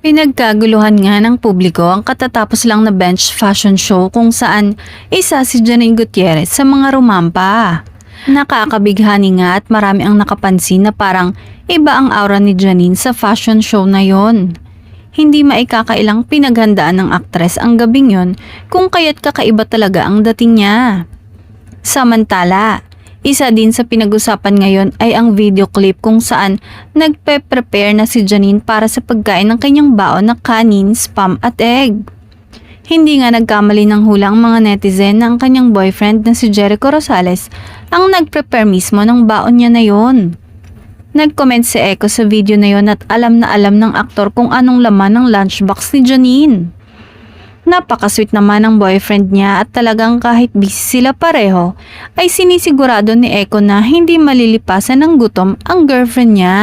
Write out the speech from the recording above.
Pinagkaguluhan nga ng publiko ang katatapos lang na bench fashion show kung saan isa si Janine Gutierrez sa mga rumampa. Nakakabighani nga at marami ang nakapansin na parang iba ang aura ni Janine sa fashion show na yon. Hindi maikakailang pinaghandaan ng aktres ang gabing yon kung kaya't kakaiba talaga ang dating niya. Samantala, isa din sa pinag-usapan ngayon ay ang video clip kung saan nagpe-prepare na si Janine para sa pagkain ng kanyang baon na kanin, spam at egg. Hindi nga nagkamali ng hula ang mga netizen na ang kanyang boyfriend na si Jericho Rosales ang nag-prepare mismo ng baon niya na yon. Nag-comment si Echo sa video na yon at alam na alam ng aktor kung anong laman ng lunchbox ni Janine. Napakasweet naman ng boyfriend niya at talagang kahit busy sila pareho ay sinisigurado ni Echo na hindi malilipasan ng gutom ang girlfriend niya.